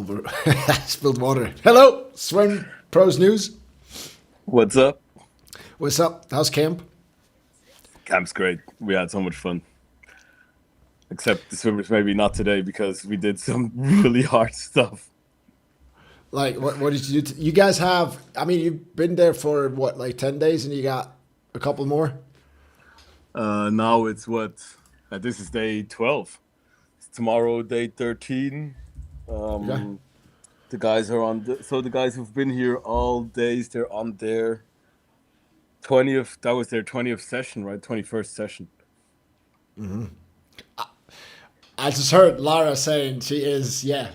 over spilled water. Hello, Swimpros News. What's up? What's up? How's camp? Camp's great. We had so much fun. Except the swimmers maybe not today because we did some really hard stuff. Like, what did you do? You guys have? I mean, you've been there for what, like 10 days, and you got a couple more. Now it's what? This is day 12. It's tomorrow, day 13. Okay. Um, the guys are on. So the guys who've been here all days, they're on their 20th. That was their 20th session, right? 21st session. I just heard Lara saying she is, yeah,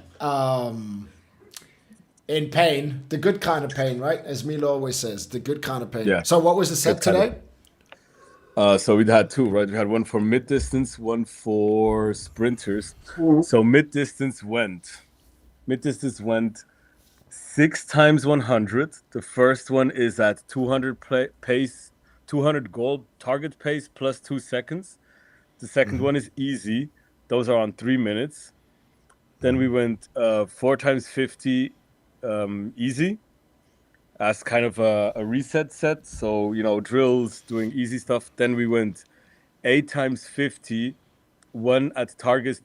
in pain, the good kind of pain, right? As Milo always says, the good kind of pain. Yeah, So, what was the good set kind of. today? So we had two, right? We had one for mid distance, one for sprinters. So mid distance went 6 times 100. The first one is at 200 pace, 200 goal target pace plus 2 seconds. The second one is easy. Those are on 3 minutes. Then we went 4 times 50 easy as kind of a reset set. So, drills, doing easy stuff. Then we went 8 times 50, one at target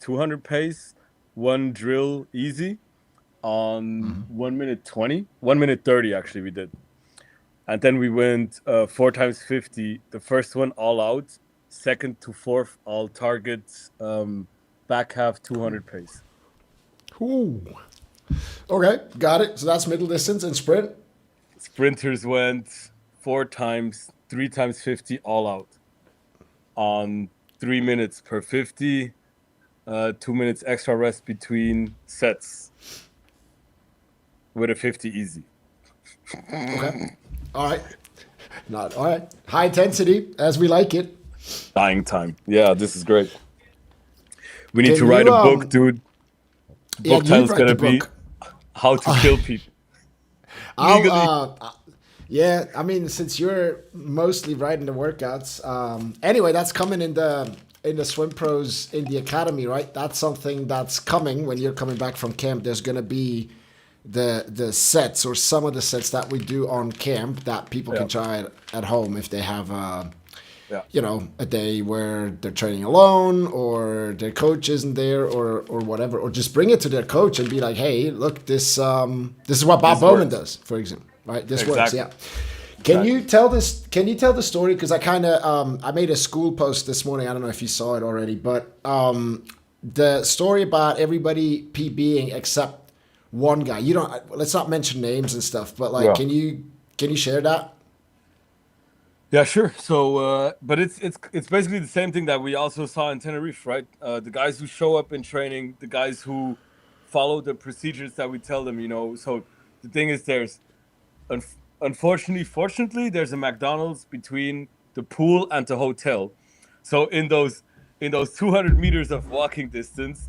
200 pace, one drill easy on 1 minute 20, 1 minute 30 actually we did. And then we went 4 times 50. The first one all out, second to fourth all targets, back half 200 pace. Ooh. Okay, got it. So that's middle distance and sprint. Sprinters went 4 times, 3 times 50 all out on 3 minutes per 50, 2 minutes extra rest between sets with a 50 easy. Okay. All right. Not all right. High intensity, as we like it. Dying time. Yeah, this is great. We need to Can write you a book, dude. yeah, Book you title's write the gonna be book. How to Kill People I'll Legally. yeah, I mean, since you're mostly writing the workouts, anyway, that's coming in the Swim Pros in the academy, right? That's something that's coming when you're coming back from camp. There's gonna be the sets or some of the sets that we do on camp that people Yeah, can try at home if they have yeah, a day where they're training alone or their coach isn't there or whatever, or just bring it to their coach and be like, hey, look, this is what Bob this Bowman works. does, for example, right? This works, Exactly, yeah. exactly. Can you tell the story? Because I kind of I made a school post this morning. I don't know if you saw it already, but the story about everybody PBing except one guy. You don't. Let's not mention names and stuff, but like, Yeah. can you share that? Yeah, sure. So, but it's basically the same thing that we also saw in Tenerife, right? The guys who show up in training, the guys who follow the procedures that we tell them, So the thing is, unfortunately, fortunately, there's a McDonald's between the pool and the hotel. So in those 200 meters of walking distance,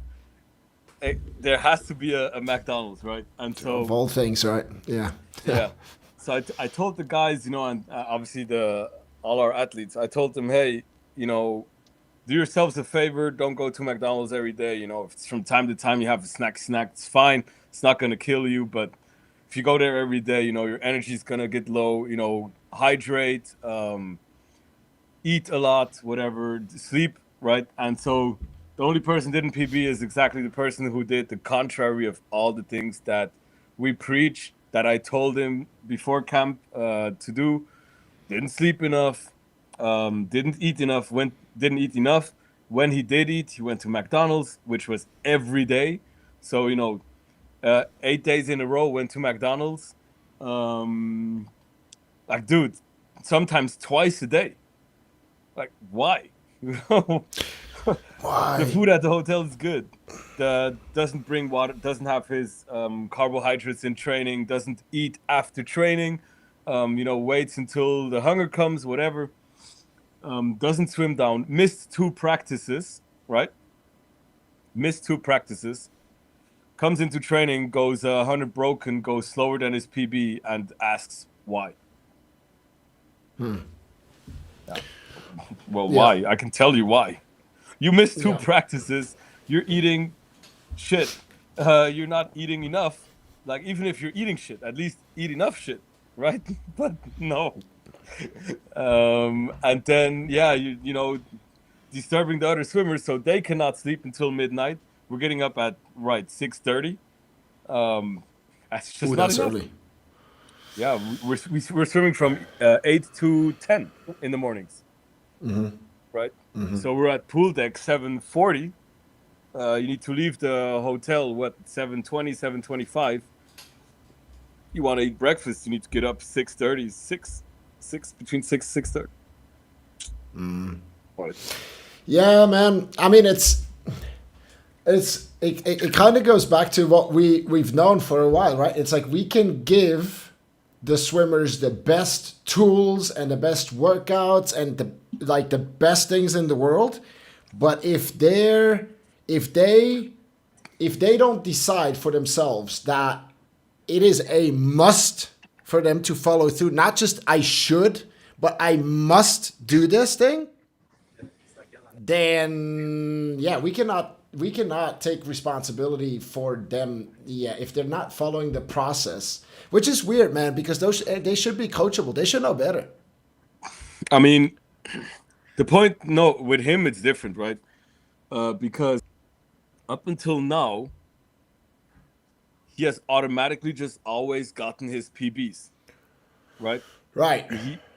there has to be a McDonald's, right? And Of so all things, right? Yeah. yeah. So I told the guys, and obviously the all our athletes, I told them, hey, you know, do yourselves a favor. Don't go to McDonald's every day. If it's from time to time you have a snack, it's fine. It's not gonna kill you. But if you go there every day, your energy's gonna get low. Hydrate, eat a lot, whatever, sleep, right? And so the only person didn't PB is exactly the person who did the contrary of all the things that we preach, that I told him before camp to do. Didn't sleep enough, didn't eat enough. When he did eat, he went to McDonald's, which was every day. So 8 days in a row went to McDonald's. Um, like, dude, sometimes twice a day. Like, why? The Why? food at the hotel is good. The doesn't bring water, doesn't have his carbohydrates in training, doesn't eat after training. Waits until the hunger comes, whatever. Doesn't swim down. Missed 2 practices, right? Missed 2 practices. Comes into training, goes 100 broken, goes slower than his PB, and asks why. Yeah. Well, Yeah. why? I can tell you why. You missed two Yeah. practices. You're eating shit. you're not eating enough. Like, even if you're eating shit, at least eat enough shit, right? But no. And then, yeah, you know, disturbing the other swimmers so they cannot sleep until midnight. We're getting up at, right, 6:30. That's just Ooh, not that's enough. early. Yeah, we're swimming from 8 to 10 in the mornings, right? So we're at pool deck 7:40. You need to leave the hotel, what, 7:20, 7:25. You want to eat breakfast, you need to get up 6:30, 6, between 6, 6:30. Right. Yeah, man. I mean, it kind of goes back to what we've known for a while, right? It's like we can give the swimmers the best tools and the best workouts and the best things in the world, but if they don't decide for themselves that it is a must for them to follow through, not just I should, but I must do this thing, then yeah, we cannot take responsibility for them. Yeah, if they're not following the process, which is weird, man, because they should be coachable. They should know better. I mean, the point, no, with him, it's different, right? Because up until now, he has automatically just always gotten his PBs, right? Right.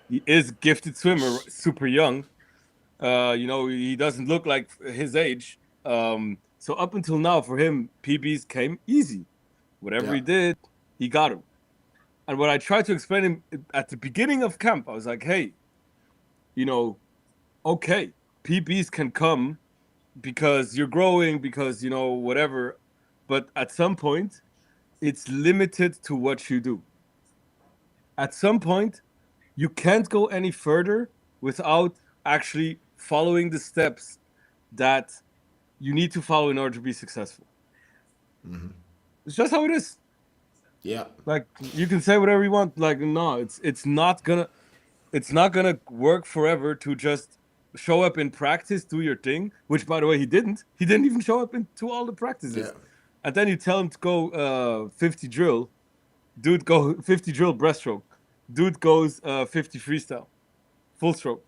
He is gifted swimmer, super young. You know, he doesn't look like his age. So up until now, for him, PBs came easy. Whatever Yeah. he did, he got him. And what I tried to explain him at the beginning of camp, I was like, hey, you know, okay, PBs can come because you're growing, because, you know, whatever. But at some point, it's limited to what you do. At some point, you can't go any further without actually following the steps that you need to follow in order to be successful. It's just how it is. Yeah. Like, you can say whatever you want. Like, no, it's not gonna work forever to just show up in practice, do your thing. Which, by the way, he didn't. He didn't even show up into all the practices. Yeah. And then you tell him to go 50 drill. Dude go 50 drill breaststroke. Dude goes 50 freestyle, full stroke.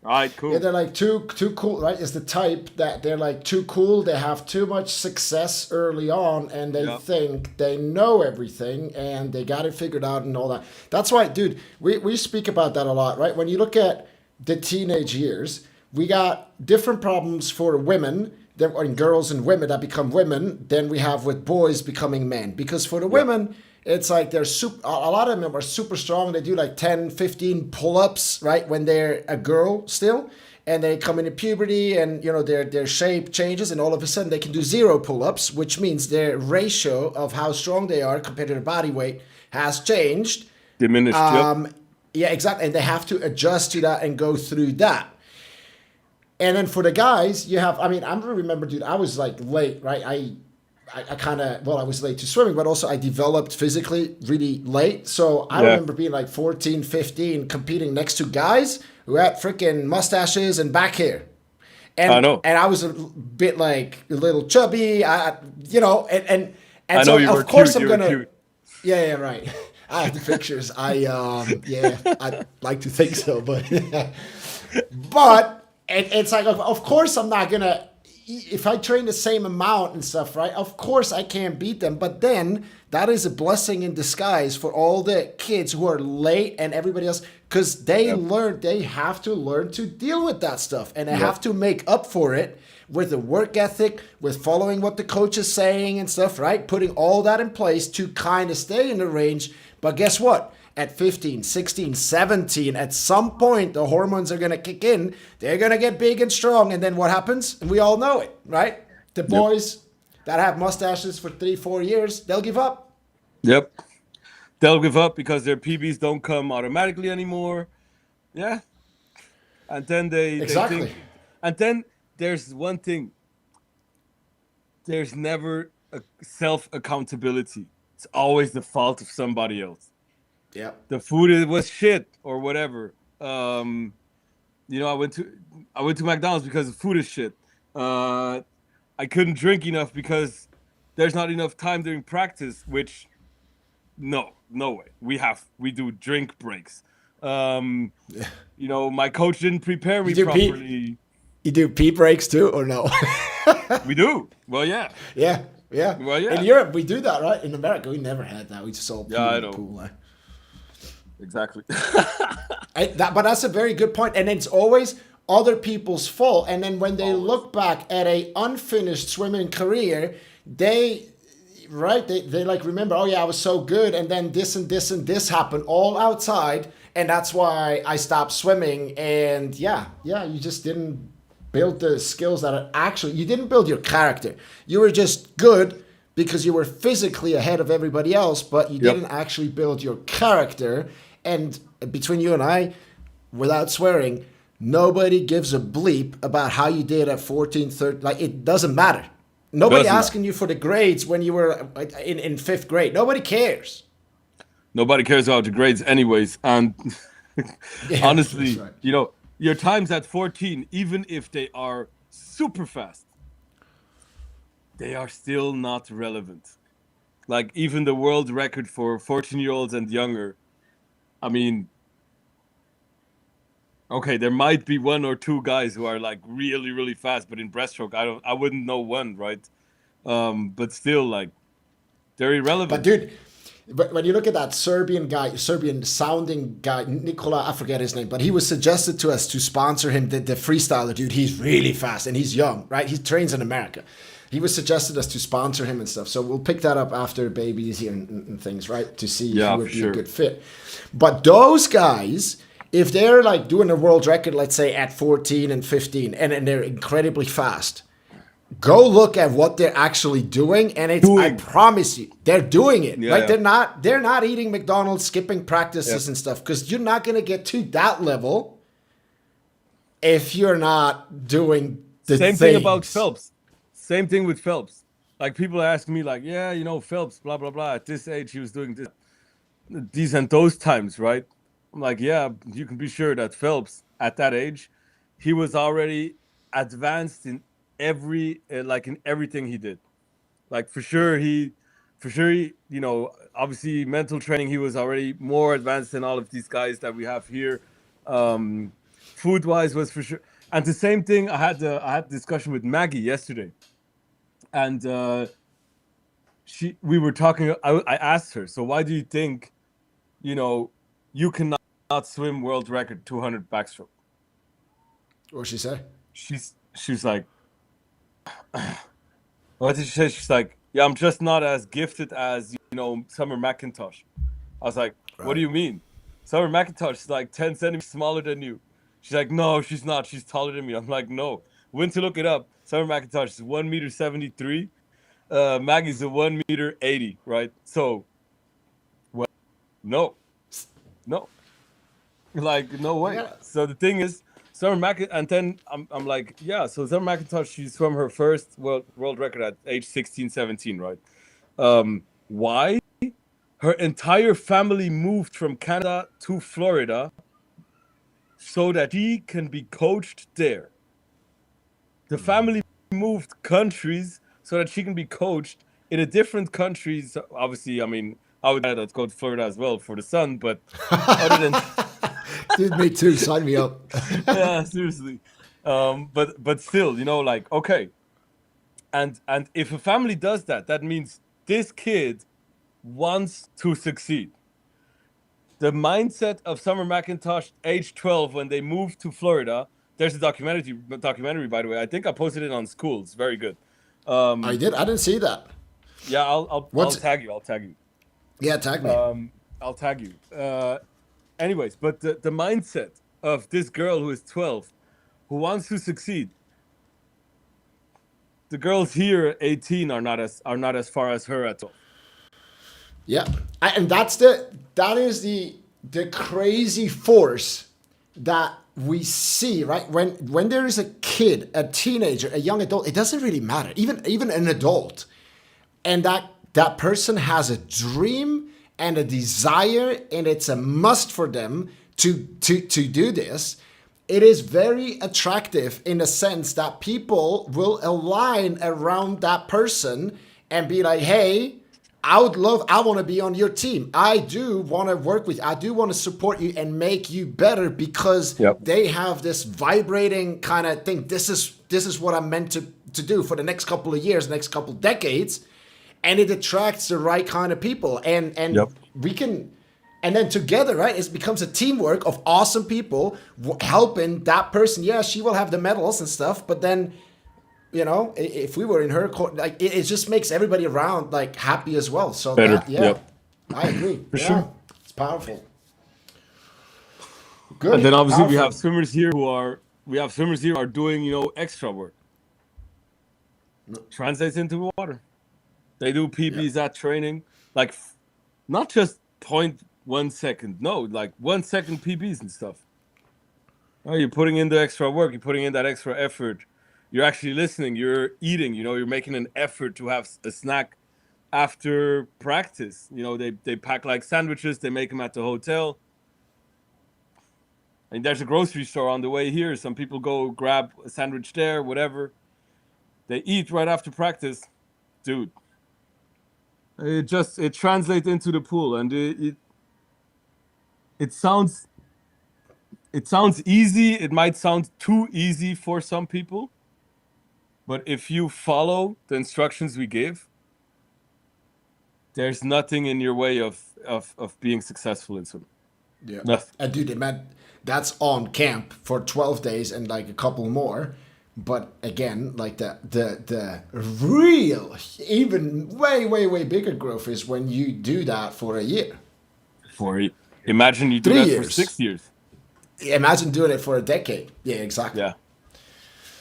All right, cool. Yeah, they're like too cool, right? It's the type that they're like too cool. They have too much success early on, and they Yeah. think they know everything and they got it figured out and all that. That's why, dude, we speak about that a lot, right? When you look at the teenage years, we got different problems for women and girls and women that become women than we have with boys becoming men. Because for the women, it's like they're a lot of them are super strong. They do like 10, 15 pull-ups, right? When they're a girl still. And they come into puberty and, you know, their shape changes. And all of a sudden they can do 0 pull-ups, which means their ratio of how strong they are compared to their body weight has changed. Diminished. Yeah, exactly. And they have to adjust to that and go through that. And then for the guys, you have, I mean, I remember, dude, I was like late, right? I kind of, well, I was late to swimming, but also I developed physically really late. So I remember being like 14, 15, competing next to guys who had freaking mustaches and back hair. And I know. And I was a bit like a little chubby, you know, and I so know you of were course cute. I'm You were gonna, cute. yeah, right. I have the pictures. Yeah, I'd like to think so, but it's like, of course I'm not gonna. If I train the same amount and stuff, right? Of course I can't beat them, but then that is a blessing in disguise for all the kids who are late and everybody else, because they have to learn to deal with that stuff, and they have to make up for it with a work ethic, with following what the coach is saying and stuff, right? Putting all that in place to kind of stay in the range. But guess what? At 15, 16, 17, at some point, the hormones are going to kick in. They're going to get big and strong. And then what happens? And we all know it, right? The boys that have mustaches for 3-4 years, they'll give up. Yep. They'll give up because their PBs don't come automatically anymore. Yeah. And then they think. And then there's one thing. There's never a self-accountability. It's always the fault of somebody else. Yeah. The food was shit or whatever. You know, I went to McDonald's because the food is shit. I couldn't drink enough because there's not enough time during practice, which no way. We do drink breaks. Um, my coach didn't prepare You me do pee, properly. you do pee breaks too, or no? We do. Well, yeah. Yeah, yeah. Well, In yeah. Europe, we do that, right? In America, we never had that. We just all pee Yeah, I in the know. pool. Exactly. But that's a very good point. And it's always other people's fault. And then when they Always. look back at a unfinished swimming career, they like remember, oh yeah, I was so good, and then this and this and this happened all outside, and that's why I stopped swimming. And yeah, you just didn't build the skills that are actually, you didn't build your character. You were just good because you were physically ahead of everybody else, but you Yep. didn't actually build your character. And between you and I, without swearing, nobody gives a bleep about how you did at 14, 13. Like, it doesn't matter. Nobody Doesn't matter. asking you for the grades when you were in fifth grade. Nobody cares. Nobody cares about the grades anyways. And Yeah, that's honestly, right. your times at 14, even if they are super fast, they are still not relevant. Like even the world record for 14-year-olds and younger, I mean, okay, there might be one or two guys who are like really, really fast, but in breaststroke, I wouldn't know one, right? But still, like, they're But irrelevant. dude, but when you look at that Serbian sounding guy, Nikola, I forget his name, but he was suggested to us to sponsor him, the freestyler dude. He's really fast and he's young, right? He trains in America. He was suggested us to sponsor him and stuff. So we'll pick that up after babies here and things, right? To see if he Yeah, would for be a sure. good fit. But those guys, if they're like doing a world record, let's say at 14 and 15, and they're incredibly fast, go look at what they're actually doing, and I Doing. promise you, they're doing it. Yeah, Like, yeah, they're not eating McDonald's, skipping yeah. practices and stuff, because you're not going to get to that level if you're not doing the Same thing about things. Phelps. Same thing with Phelps. Like people ask me, like, yeah, Phelps, blah blah blah. At this age, he was doing these and those times, right? I'm like, yeah, you can be sure that Phelps at that age, he was already advanced in like in everything he did. Like for sure, obviously mental training, he was already more advanced than all of these guys that we have here. Um, Food wise was for sure. And the same thing, I had a discussion with Maggie yesterday, and we were talking. I asked her, so why do you think, you know, you cannot swim world record 200 backstroke? What she say? She's like, what did she say? She's like, yeah, I'm just not as gifted as Summer McIntosh. I was like, what do Right. you mean? Summer McIntosh is like 10 centimeters smaller than you. She's like, no, she's not. She's taller than me. I'm like, no. Went to look it up. Summer McIntosh is 1 meter 73. Maggie's a 1 meter 80, right? So, well, no, no, like no way. Yeah. So the thing is, Summer Mac, and then I'm like, yeah. So Summer McIntosh, she's from her first world record at age 16, 17, right? Why? Her entire family moved from Canada to Florida so that she can be coached there. The family moved countries so that she can be coached in a different countries. Obviously, I mean, I would go to Florida as well for the sun, but other than Dude, me too. Sign me up. yeah, seriously. But still, like okay, and if a family does that, that means this kid wants to succeed. The mindset of Summer McIntosh, age 12, when they moved to Florida. There's a documentary, by the way. I think I posted it on School. It's very good. I Um, did. I didn't see that. yeah, I'll What's? tag you. I'll tag you. Yeah, tag me. I'll tag you. Anyways, but the mindset of this girl who is 12, who wants to succeed. The girls here at 18 are not as far as her at 12. Yeah, and that is the crazy force that we see, right? When there is a kid, a teenager, a young adult, it doesn't really matter. Even an adult, and that person has a dream and a desire, and it's a must for them to do this. It is very attractive in the sense that people will align around that person, and be like, hey, I want to be on your team. I do want to work with you. I do want to support you and make you better because they have this vibrating kind of thing. This is what I'm meant to do for the next couple of years, next couple of decades. And it attracts the right kind of people. And we can, and then together, right, it becomes a teamwork of awesome people helping that person. Yeah, she will have the medals and stuff, but then, you know, if we were in her court, like it just makes everybody around like happy as well. So better. I agree. For sure. It's powerful. Good. And then obviously we have swimmers here who are doing, you know, extra work. Translates into water. They do PBs at training, like not just 0.1 second, no, like 1 second PBs and stuff. Oh, you're putting in the extra work, you're putting in that extra effort. You're actually listening, you're eating, you know, you're making an effort to have a snack after practice. You know, they pack like sandwiches, they make them at the hotel. And there's a grocery store on the way here. Some people go grab a sandwich there, whatever. They eat right after practice. Dude, it translates into the pool, and it sounds easy. It might sound too easy for some people. But if you follow the instructions we give, there's nothing in your way of being successful in swimming. Yeah. Nothing. And dude, man, that's on camp for 12 days and like a couple more. But again, like the real, even way bigger growth is when you do that for a year. Imagine you do 3 that years. for 6 years. Imagine doing it for a decade. Yeah, exactly. Yeah.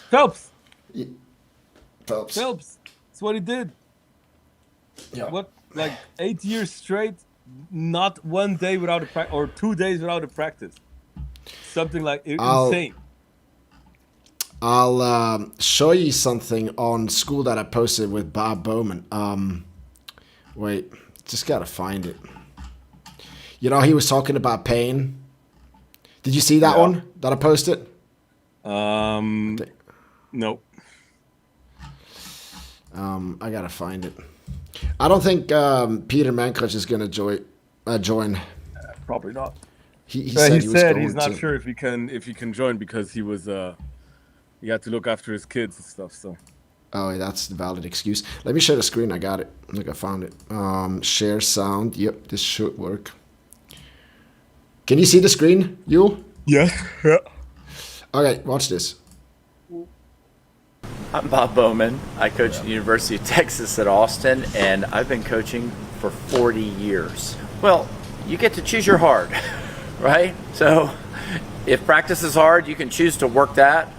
Phelps. Yeah. Phelps. That's what he did. Yeah. What, like 8 years straight, not 1 day without a practice, or 2 days without a practice. Something like insane. I'll show you something on school that I posted with Bob Bowman. Wait, just gotta find it. You know, he was talking about pain. Did you see that one that I posted? Nope. I gotta find it. I don't think Peter Mankoč is gonna join. Probably not. He said he's not sure if he can join because he was he had to look after his kids and stuff. So. Oh, yeah, that's the valid excuse. Let me share the screen. I got it. Look, I found it. Share sound. Yep, this should work. Can you see the screen, you? Yeah. Okay, watch this. I'm Bob Bowman. I coach at the University of Texas at Austin, and I've been coaching for 40 years. Well, you get to choose your hard, right? So if practice is hard, you can choose to work that.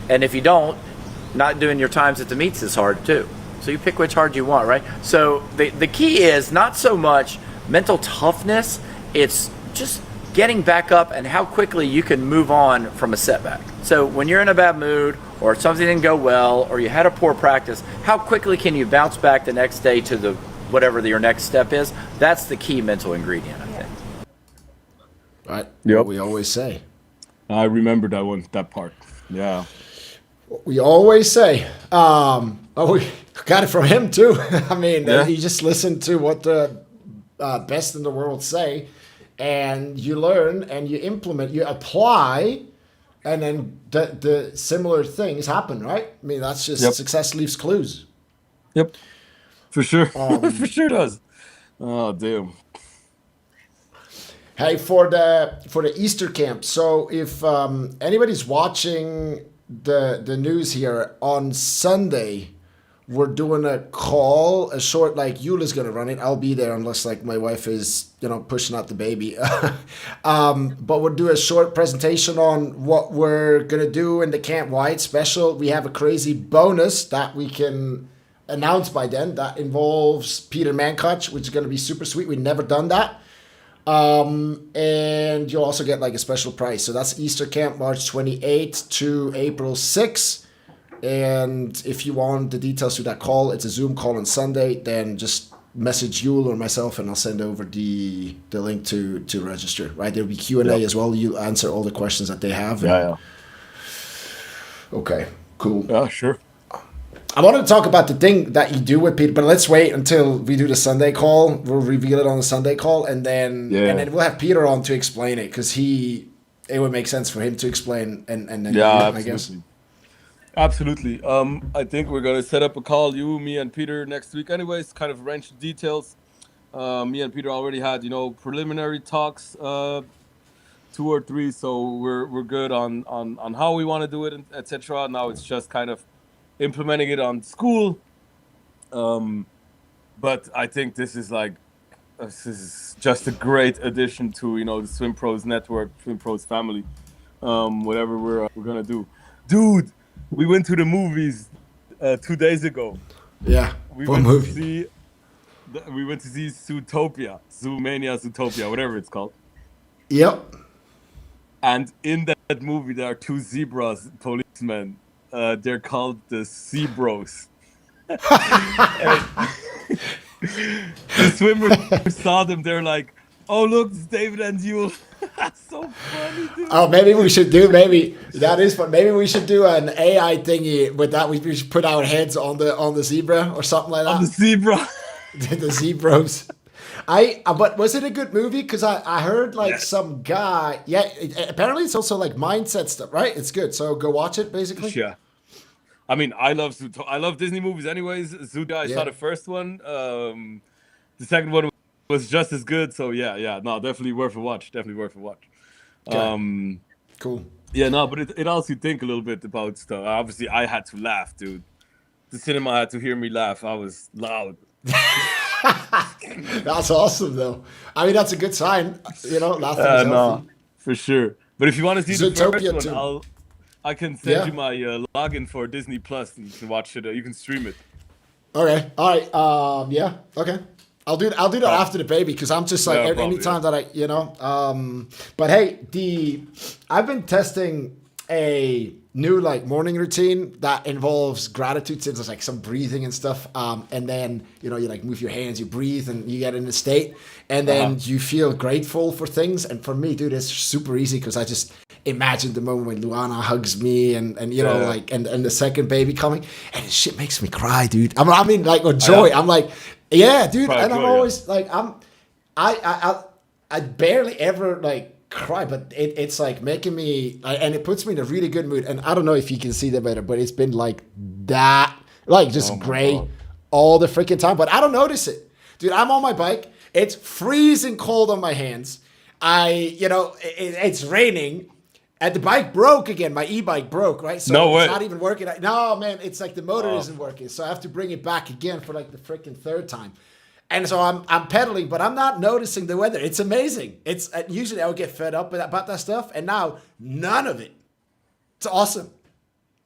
And if you don't, not doing your times at the meets is hard too. So you pick which hard you want, right? So the key is not so much mental toughness, it's just getting back up and how quickly you can move on from a setback. So when you're in a bad mood or something didn't go well or you had a poor practice, how quickly can you bounce back the next day to the whatever your next step is? That's the key mental ingredient, I think. Right. Yep. What we always say. I remember that part. Yeah. What we always say. We got it from him too. I mean, you just listen to what the best in the world say, and you learn and you implement, you apply, and then the similar things happen, right? I mean, that's just success leaves clues. Yep. For sure. For sure does. Oh, damn. Hey, for the Easter camp. So if anybody's watching the news here on Sunday, we're doing a call, a short, like Eula's gonna run it. I'll be there unless like my wife is, pushing out the baby. But we'll do a short presentation on what we're gonna do in the Camp Wide special. We have a crazy bonus that we can announce by then that involves Peter Mankoč, which is gonna be super sweet. We've never done that. And you'll also get like a special price. So that's Easter camp, March 28th to April 6th. And if you want the details to that call, it's a Zoom call on Sunday, then just message Yule or myself and I'll send over the link to register, right? There'll be Q&A as well. You answer all the questions that they have. Yeah. Okay, cool. Yeah, sure. I wanted to talk about the thing that you do with Peter, but let's wait until we do the Sunday call. We'll reveal it on the Sunday call, and then we'll have Peter on to explain it, because it would make sense for him to explain, and then absolutely. I guess. Absolutely. I think we're gonna set up a call, you, me, and Peter next week. Anyways, kind of wrench the details. Me and Peter already had, preliminary talks, 2 or 3, so we're good on how we want to do it, etc. Now it's just kind of implementing it on school. But I think this is just a great addition to the Swimpros network, Swimpros family. Whatever we're gonna do, dude. We went to the movies 2 days ago. Yeah. We went to see Zootopia, Zootopia, whatever it's called. Yep. And in that movie, there are 2 zebras, policemen. They're called the Zebros. The swimmers saw them. They're like, "Oh, look, it's David and Yule." That's so funny, dude. Oh, maybe that is fun. Maybe we should do an AI thingy with that. We should put our heads on the zebra or something like that. On the zebra. The Zebros. But was it a good movie? Because I heard some guy. Yeah, apparently it's also like mindset stuff, right? It's good. So go watch it, basically. Yeah. I mean, I love Disney movies, anyways. Zootopia, I saw the first one. The second one was just as good. So yeah, no, definitely worth a watch. Okay. Cool. Yeah, no, but it also think a little bit about stuff. Obviously, I had to laugh, dude. The cinema had to hear me laugh. I was loud. That's awesome, though. I mean, that's a good sign. Laughing is healthy. No, for sure. But if you want to see the first one, too. I can send you my login for Disney Plus, and you can watch it. You can stream it. Okay. All right. Yeah. Okay. I'll do that after the baby, because I'm just like anytime that I But hey, I've been testing a new morning routine that involves gratitude. So there's some breathing and stuff. And then you move your hands, you breathe, and you get in the state, and then you feel grateful for things. And for me, dude, it's super easy, because I just imagine the moment when Luana hugs me, and the second baby coming, and this shit makes me cry, dude. I mean, with joy. I'm like, yeah, dude. And I'm always I barely ever cry, but it's making me, and it puts me in a really good mood. And I don't know if you can see that better, but it's been that, just gray all the freaking time. But I don't notice it, dude. I'm on my bike. It's freezing cold on my hands. It's raining. And the bike broke again. My e-bike broke, right? So no way. It's not even working. No, man, it's the motor isn't working. So I have to bring it back again for the freaking third time. And so I'm pedaling, but I'm not noticing the weather. It's amazing. It's usually I would get fed up about that stuff, and now none of it. It's awesome.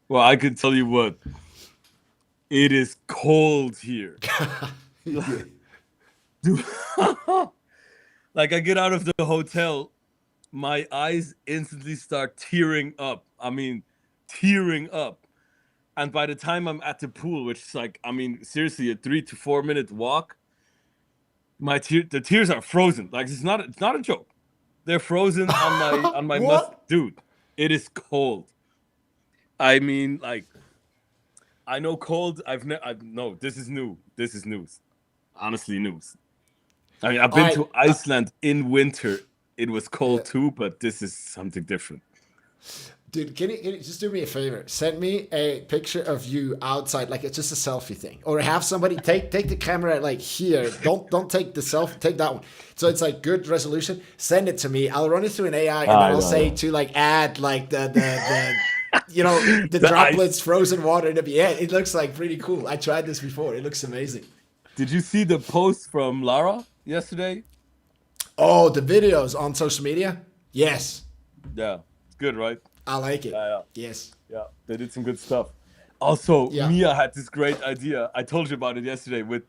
Well, I can tell you what. It is cold here. Dude, I get out of the hotel, my eyes instantly start tearing up. I mean, tearing up. And by the time I'm at the pool, which is seriously a 3 to 4 minute walk, the tears are frozen. It's not a joke. They're frozen on my muscle. Dude, it is cold. I mean, I know cold. No, this is new. This is news. Honestly, news. I mean, I've been to Iceland in winter. It was cold too, but this is something different. Dude, can you just do me a favor? Send me a picture of you outside, it's just a selfie thing, or have somebody take the camera here. Don't take the selfie. Take that one. So it's good resolution. Send it to me. I'll run it through an AI, and I'll say to add the droplets, ice. Frozen water. It looks pretty cool. I tried this before. It looks amazing. Did you see the post from Lara yesterday? Oh, the videos on social media? Yes. Yeah, it's good, right? I like it. Yeah. Yes. Yeah, they did some good stuff. Also, Mia had this great idea. I told you about it yesterday where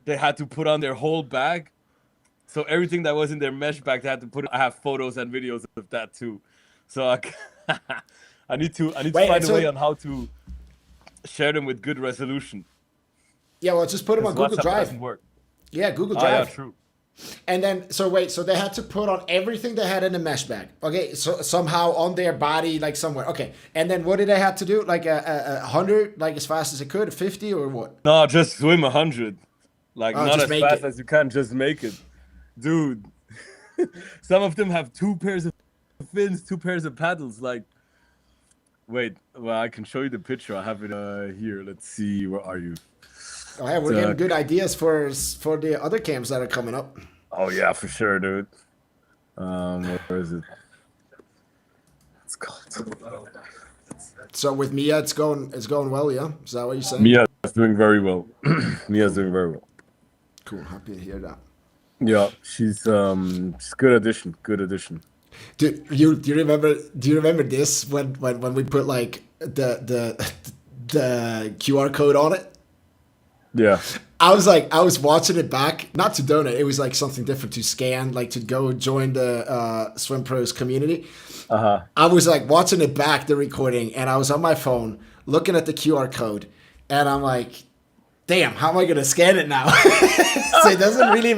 they had to put on their whole bag. So everything that was in their mesh bag, they had to put. I have photos and videos of that too. So I need to find a way on how to share them with good resolution. Yeah, well, just put them on Google Drive. Doesn't work. Yeah, Google Drive. Yeah, true. And then, so wait, so they had to put on everything they had in a mesh bag. Okay, so somehow on their body, like somewhere. Okay, and then what did they have to do? Like a 100, like as fast as they could, 50 or what? No, just swim 100. Like Oh, not just as make fast it. as you can, just make it. Dude, some of them have 2 pairs of fins, 2 pairs of paddles. Like, wait, well, I can show you the picture. I have it here. Let's see. Where are you? Oh, yeah, we're getting good ideas for the other camps that are coming up. Oh yeah, for sure, dude. Where is it? It's called. So with Mia, it's going well, yeah? Is that what you're saying? Mia's doing very well. Mia's doing very well. Cool, happy to hear that. Yeah, she's good addition. Good addition. Do you remember this when we put like the QR code on it? Yeah. I was watching it back, not to donate. It was like something different to scan, like to go join the Swimpros community. I was like watching it back, the recording, and I was on my phone looking at the QR code, and I'm like, damn, how am I gonna scan it now? So it doesn't really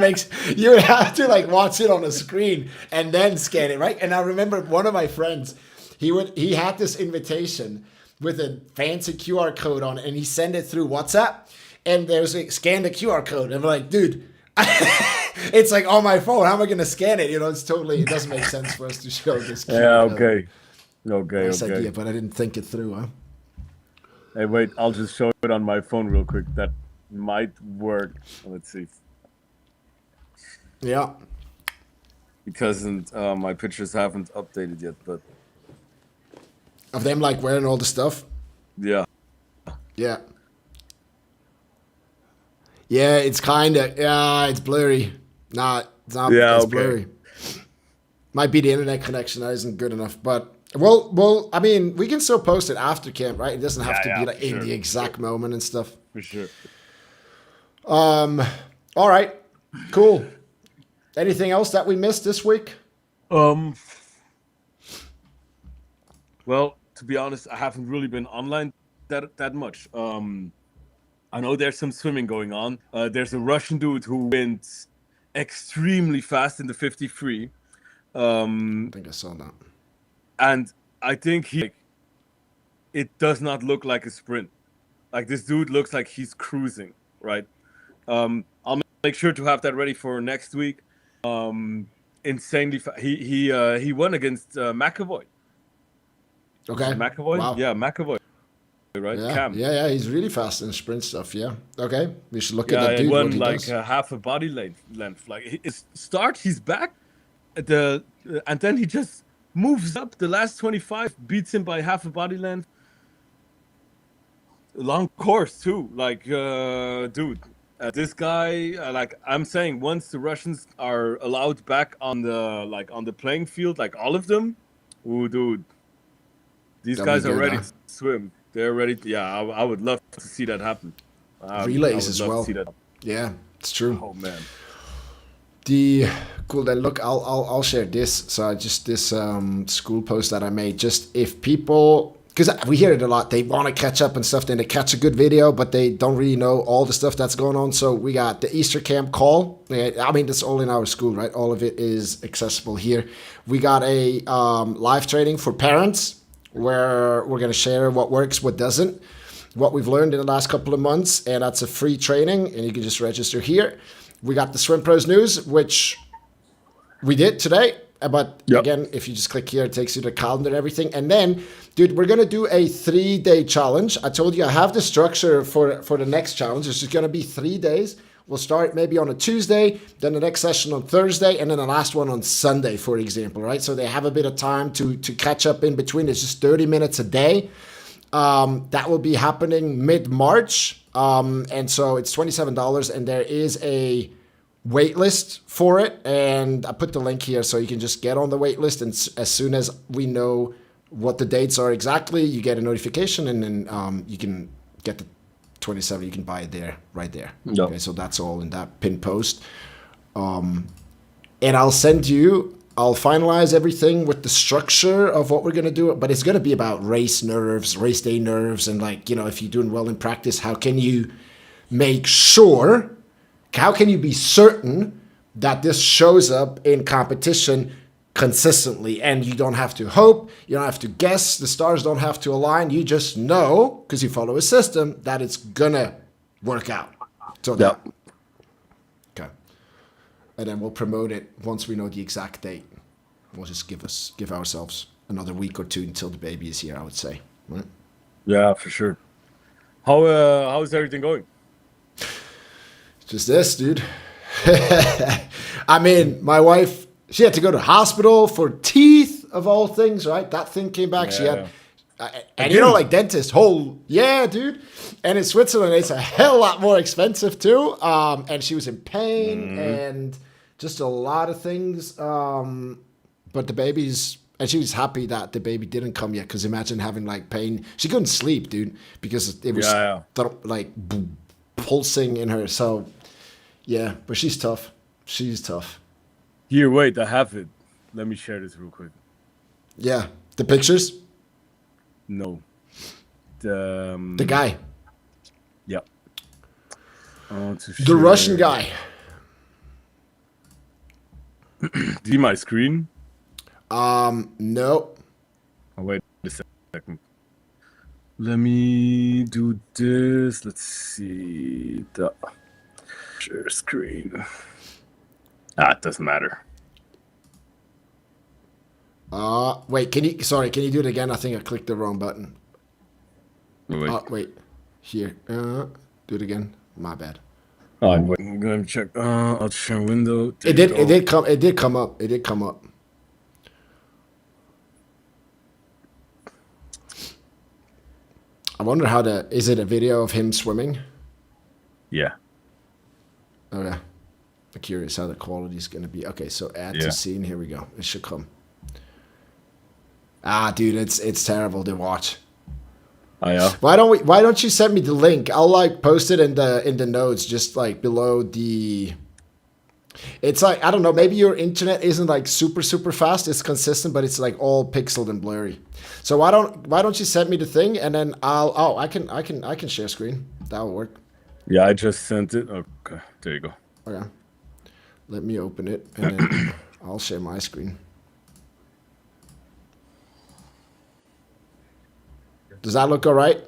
you would have to like watch it on a screen and then scan it, right? And I remember one of my friends, he had this invitation with a fancy QR code on it, and he sent it through WhatsApp, and there was like, scan the QR code. And I'm like, dude, it's like on my phone. How am I gonna scan it? You know, it doesn't make sense for us to show this. Yeah. Okay. Okay. Nice Okay. idea, but I didn't think it through, huh? Hey, wait. I'll just show it on my phone real quick. That might work. Let's see. Yeah. Because my pictures haven't updated yet, but Of them like wearing all the stuff. yeah. Yeah. Yeah, it's it's blurry. Nah, it's not. Yeah, It's okay. blurry. Might be the internet connection that isn't good enough, but well, I mean, we can still post it after camp, right? It doesn't have to Yeah, be like for in sure, the exact moment and stuff. For sure. All right, cool. Anything else that we missed this week? Well, to be honest, I haven't really been online that much. I know there's some swimming going on. There's a Russian dude who went extremely fast in the 53. I think I saw that. And I think it does not look like a sprint. Like this dude looks like he's cruising, right? I'll make sure to have that ready for next week. Insanely he won against McAvoy. Okay. McAvoy? Wow. Yeah, McAvoy. Right? Yeah. Cam. Yeah. He's really fast in sprint stuff. Yeah. Okay. We should look at Yeah, that he dude. won What he like does. half a body length. Like his start, he's back at and then he just moves up the last 25, beats him by half a body length. Long course too. Like, dude, this guy. Like I'm saying, once the Russians are allowed back on the playing field, like all of them, ooh, dude, these That'll guys be are good, ready huh? to swim. They're ready. I would love to see that happen. I Relays would as love to well. see that. Yeah, it's true. Oh man. Cool. Then look, I'll share this. So just this school post that I made. Just if people, because we hear it a lot, they want to catch up and stuff. Then they catch a good video, but they don't really know all the stuff that's going on. So we got the Easter camp call. I mean, that's all in our school, right? All of it is accessible here. We got a live training for parents where we're going to share what works, what doesn't, what we've learned in the last couple of months, and that's a free training, and you can just register here. We got the Swimpros news, which we did today, but Yep. again, if you just click here, it takes you to the calendar and everything. And then, dude, we're gonna do a 3-day challenge. I told you I have the structure for the next challenge. It's just gonna be 3 days. We'll start maybe on a Tuesday, then the next session on Thursday, and then the last one on Sunday, for example, right? So they have a bit of time to catch up in between. It's just 30 minutes a day. That will be happening mid-March. And so it's $27, and there is a wait list for it. And I put the link here so you can just get on the wait list. And as soon as we know what the dates are exactly, you get a notification, and then you can get the 27. You can buy it there, right there. Yep. Okay, so that's all in that pin post. And I'll finalize everything with the structure of what we're going to do, but it's going to be about race day nerves, and like, you know, if you're doing well in practice, how can you make sure, how can you be certain that this shows up in competition consistently, and you don't have to hope, you don't have to guess, the stars don't have to align. You just know, because you follow a system, that it's gonna work out. So Yeah. okay, and then we'll promote it once we know the exact date. We'll just give ourselves another week or two until the baby is here, I would say. Right? Yeah, for sure. How's everything going? Just this, dude. I mean, my wife, she had to go to the hospital for teeth of all things, right? That thing came back. She had, and you know, like dentist, yeah, dude. And in Switzerland, it's a hell lot more expensive too. And she was in pain and just a lot of things. But the baby's, and she was happy that the baby didn't come yet. Because imagine having like pain. She couldn't sleep, dude, because it was like pulsing in her. So yeah, but she's tough. She's tough. Here, wait, I have it. Let me share this real quick. Yeah, the pictures. No, The guy, yeah. the Russian guy. See my screen? No. Oh, wait a second. Let me do this. Let's see the share screen. It doesn't matter. Wait, can you do it again? I think I clicked the wrong button. Wait. Wait. Here. Do it again. My bad. Oh, wait, I'm gonna check. I'll share window. It did come up. It did come up. I wonder is it a video of him swimming? Yeah. Okay. I'm curious how the quality is gonna be. Okay, so add to scene. Here we go. It should come. Dude, it's terrible to watch. Oh yeah. Why don't you send me the link? I'll like post it in the notes, just like below the. It's like, I don't know, maybe your internet isn't like super fast. It's consistent, but it's like all pixeled and blurry. So why don't you send me the thing, and then I can share screen. That'll work. Yeah, I just sent it. Okay, there you go. Okay. Let me open it, and then I'll share my screen. Does that look all right?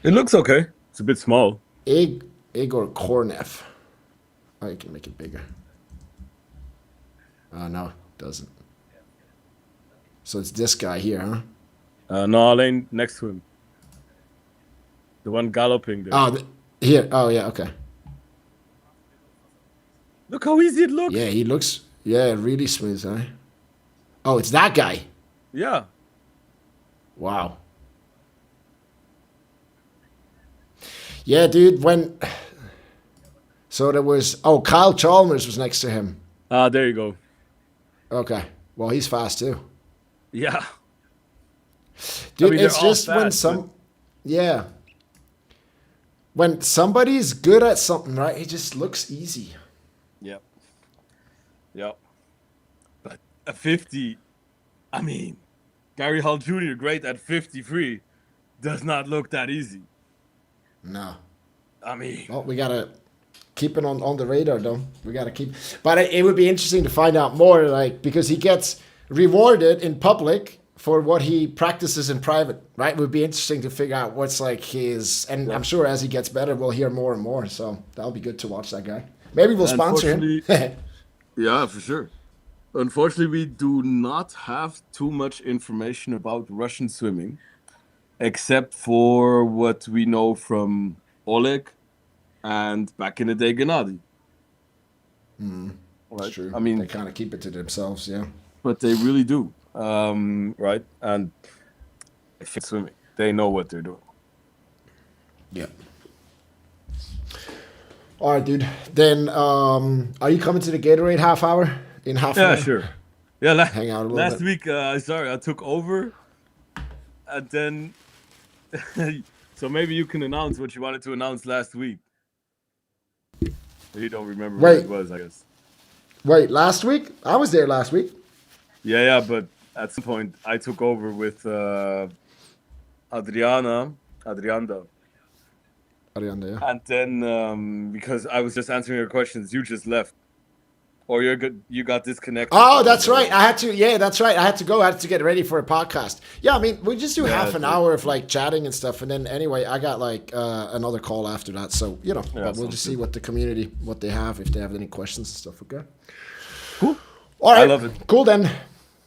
It looks okay. It's a bit small. Igor Kornev. Oh, you can make it bigger. No, it doesn't. So it's this guy here, huh? No, Alain next to him. The one galloping there. Oh, here. Oh, yeah, okay. Look how easy it looks. Yeah, he looks, really smooth, huh? Oh, it's that guy. Yeah. Wow. Yeah, dude, so there was, Kyle Chalmers was next to him. There you go. Okay. Well, he's fast too. Yeah. Dude, I mean, it's just fast, when somebody's good at something, right? It just looks easy. Yep. Yep. But at 50, I mean, Gary Hall Jr., great at 53, does not look that easy. No. I mean, well, we gotta keep it on the radar, though. We gotta keep. But it would be interesting to find out more, like, because he gets rewarded in public for what he practices in private, right? It would be interesting to figure out what's like his. And I'm sure as he gets better, we'll hear more and more. So that'll be good to watch that guy. Maybe we'll sponsor him. Yeah, for sure. Unfortunately, we do not have too much information about Russian swimming, except for what we know from Oleg and back in the day, Gennady. Right? That's true. I mean, they kind of keep it to themselves, yeah. But they really do, right? And if it's swimming, they know what they're doing. Yeah. All right, dude. Then, are you coming to the Gatorade half hour in half an hour? Yeah, sure. Yeah, hang out a little last bit. week, I took over, and then, so maybe you can announce what you wanted to announce last week. You don't remember what it was, I guess. Wait, last week? I was there last week. Yeah, but at some point, I took over with Adrianda. Arianda, yeah. And then, because I was just answering your questions, you just left. or you're good. You got disconnected. Oh, that's right. I had to. Yeah, that's right. I had to go. I had to get ready for a podcast. Yeah, I mean, we just do half an hour of like chatting and stuff, and then anyway, I got like another call after that. So but we'll just see what the community, what they have, if they have any questions and stuff. Okay. Cool. All right. I love it. Cool then.